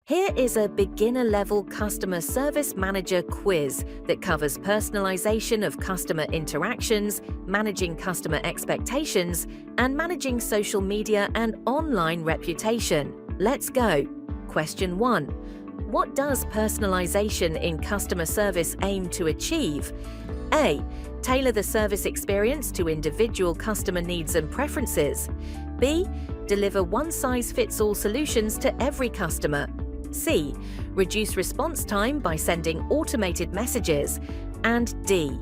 Here is a beginner-level customer service manager quiz that covers personalization of customer interactions, managing customer expectations, and managing social media and online reputation. Let's go. Question 1. What does personalization in customer service aim to achieve? A. Tailor the service experience to individual customer needs and preferences. B. Deliver one-size-fits-all solutions to every customer. C. Reduce response time by sending automated messages. And D.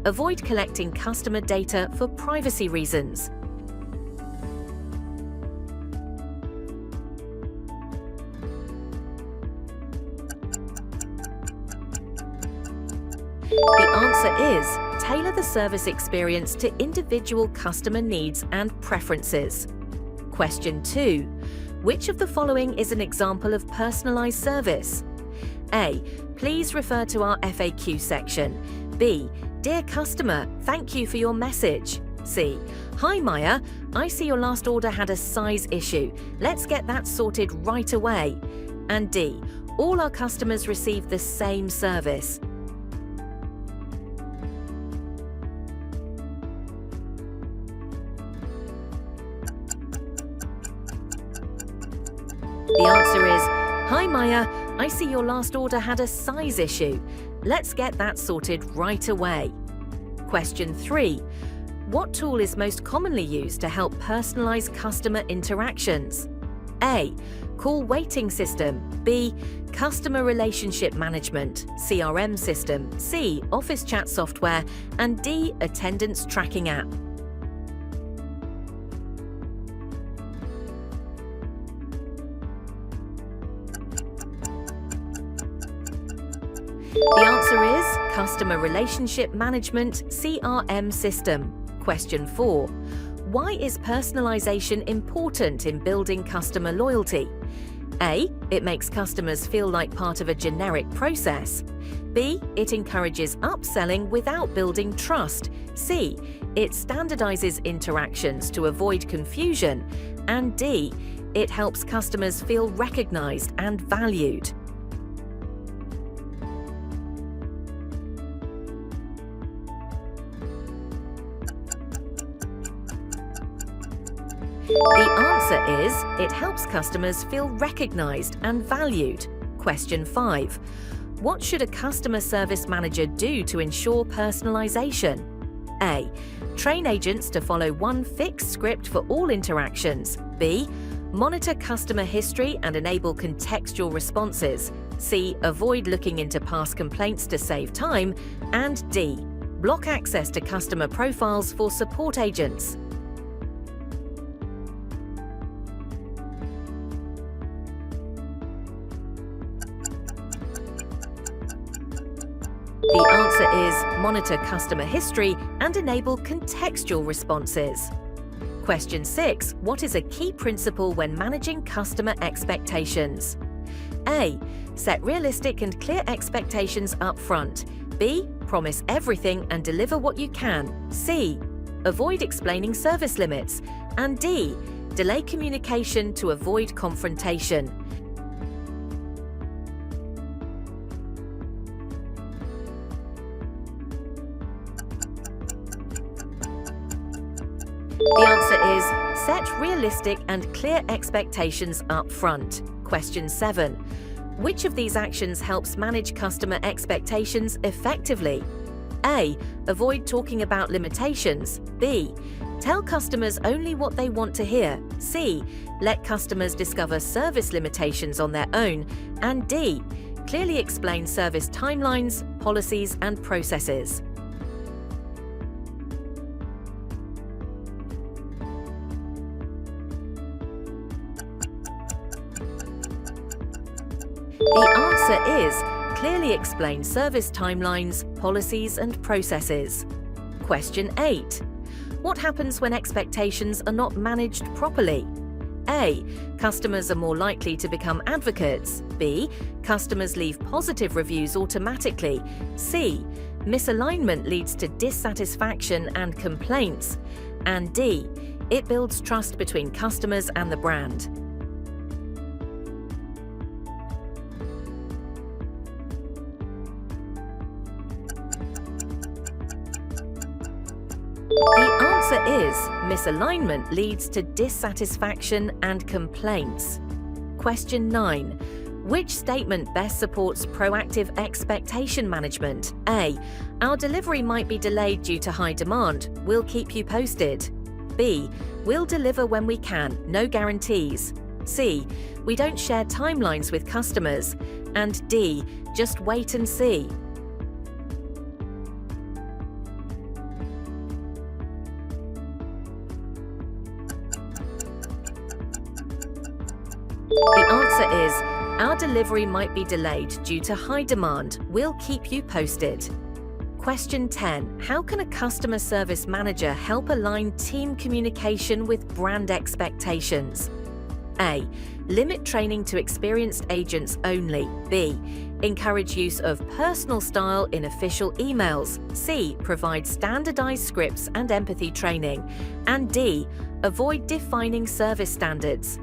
Avoid collecting customer data for privacy reasons. The answer is tailor the service experience to individual customer needs and preferences. Question 2. Which of the following is an example of personalized service? A. Please refer to our FAQ section. B. Dear customer, thank you for your message. C. Hi Maya, I see your last order had a size issue. Let's get that sorted right away. And D. All our customers receive the same service. The answer is, Hi Maya, I see your last order had a size issue. Let's get that sorted right away. Question 3. What tool is most commonly used to help personalize customer interactions? A. Call waiting system. B. Customer relationship management, CRM system. C. Office chat software. And D. Attendance tracking app. The answer is Customer Relationship Management CRM System. Question 4. Why is personalization important in building customer loyalty? A. It makes customers feel like part of a generic process. B. It encourages upselling without building trust. C. It standardizes interactions to avoid confusion. And D. It helps customers feel recognized and valued. The answer is, it helps customers feel recognized and valued. Question 5. What should a customer service manager do to ensure personalization? A. Train agents to follow one fixed script for all interactions. B. Monitor customer history and enable contextual responses. C. Avoid looking into past complaints to save time. And D. Block access to customer profiles for support agents. The answer is monitor customer history and enable contextual responses. Question 6. What is a key principle when managing customer expectations? A. Set realistic and clear expectations up front. B. Promise everything and deliver what you can. C. Avoid explaining service limits. And D. Delay communication to avoid confrontation. The answer is set realistic and clear expectations up front. Question 7. Which of these actions helps manage customer expectations effectively? A. Avoid talking about limitations. B. Tell customers only what they want to hear. C. Let customers discover service limitations on their own. And D. Clearly explain service timelines, policies, and processes. The answer is clearly explain service timelines, policies, and processes. Question 8. What happens when expectations are not managed properly? A. Customers are more likely to become advocates. B. Customers leave positive reviews automatically. C. Misalignment leads to dissatisfaction and complaints. And D. It builds trust between customers and the brand. answer is misalignment leads to dissatisfaction and complaints. Question 9. Which statement best supports proactive expectation management? A. Our delivery might be delayed due to high demand. We'll keep you posted. B. We'll deliver when we can, no guarantees. C. We don't share timelines with customers. And D. Just wait and see. The answer is, our delivery might be delayed due to high demand. We'll keep you posted. Question 10. How can a customer service manager help align team communication with brand expectations? A. Limit training to experienced agents only. B. Encourage use of personal style in official emails. C. Provide standardized scripts and empathy training. And D. Avoid defining service standards.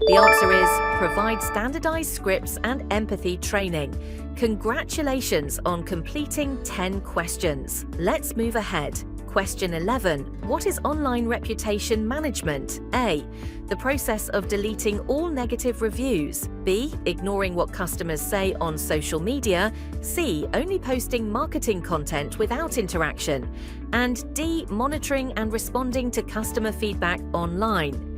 The answer is provide standardized scripts and empathy training. Congratulations on completing 10 questions. Let's move ahead. Question 11. What is online reputation management? A. The process of deleting all negative reviews. B. Ignoring what customers say on social media. C. Only posting marketing content without interaction. And D. Monitoring and responding to customer feedback online.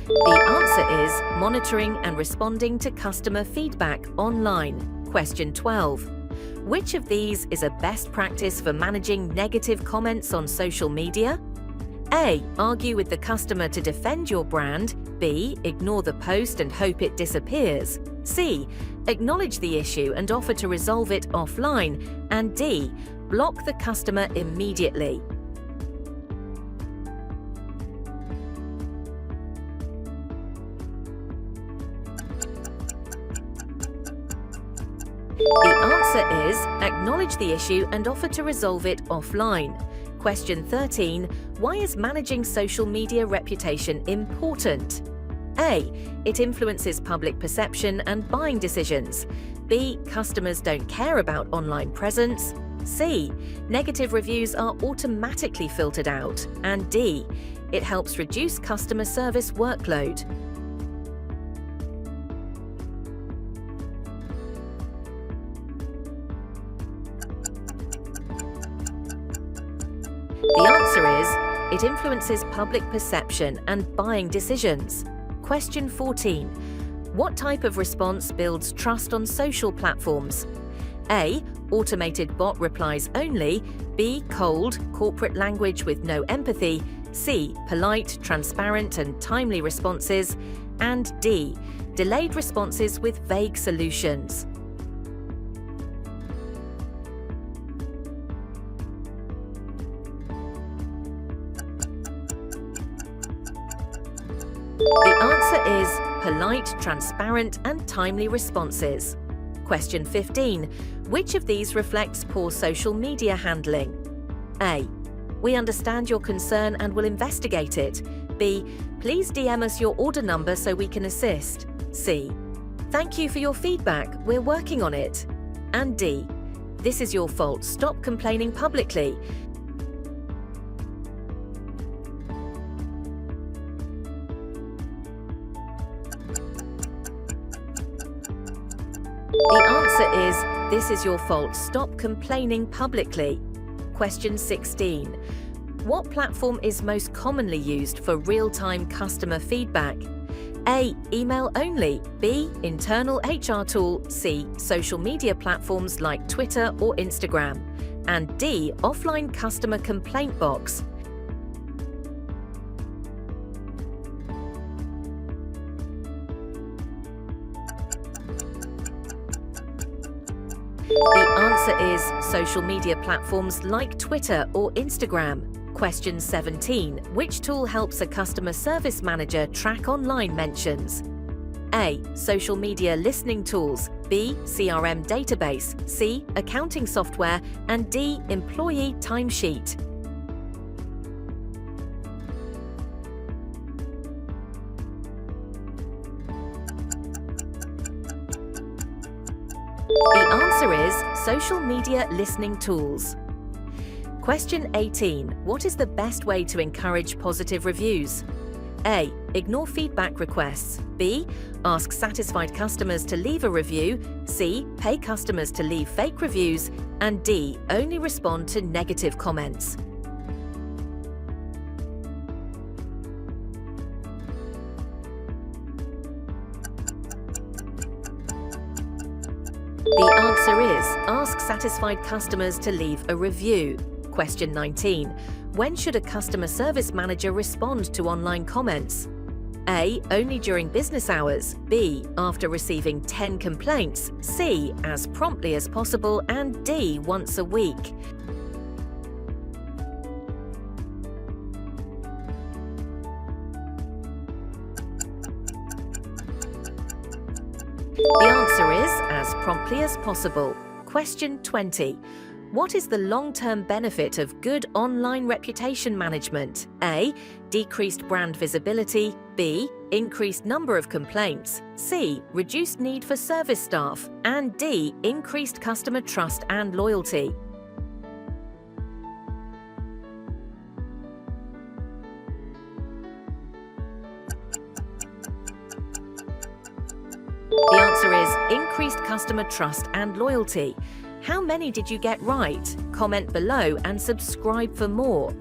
The answer is monitoring and responding to customer feedback online. Question 12. Which of these is a best practice for managing negative comments on social media? A. Argue with the customer to defend your brand. B. Ignore the post and hope it disappears. C. Acknowledge the issue and offer to resolve it offline. And D. Block the customer immediately. The answer is acknowledge the issue and offer to resolve it offline. Question 13. Why is managing social media reputation important? A. It influences public perception and buying decisions. B. Customers don't care about online presence. C. Negative reviews are automatically filtered out. And D. It helps reduce customer service workload. The answer is, it influences public perception and buying decisions. Question 14. What type of response builds trust on social platforms? A. Automated bot replies only. B. Cold, corporate language with no empathy. C. Polite, transparent and timely responses. And D. Delayed responses with vague solutions. The answer is polite, transparent, and timely responses. Question 15. Which of these reflects poor social media handling? A. We understand your concern and will investigate it. B. Please DM us your order number so we can assist. C. Thank you for your feedback. We're working on it. And D. This is your fault. Stop complaining publicly. The answer is, this is your fault. Stop complaining publicly. Question 16. What platform is most commonly used for real-time customer feedback? A. Email only. B. Internal HR tool. C. Social media platforms like Twitter or Instagram. And D. Offline customer complaint box. The answer is social media platforms like Twitter or Instagram. Question 17. Which tool helps a customer service manager track online mentions? A. Social media listening tools, B. CRM database, C. Accounting software, and D. Employee timesheet. The answer is social media listening tools. Question 18. What is the best way to encourage positive reviews? A. Ignore feedback requests. B. Ask satisfied customers to leave a review. C. Pay customers to leave fake reviews. And D. Only respond to negative comments. The answer is ask satisfied customers to leave a review. Question 19. When should a customer service manager respond to online comments? A. Only during business hours. B. After receiving 10 complaints. C. As promptly as possible. And D. Once a week. The answer is as promptly as possible. Question 20. What is the long-term benefit of good online reputation management? A. Decreased brand visibility. B. Increased number of complaints. C. Reduced need for service staff. And D. Increased customer trust and loyalty. The answer is increased customer trust and loyalty. How many did you get right? Comment below and subscribe for more.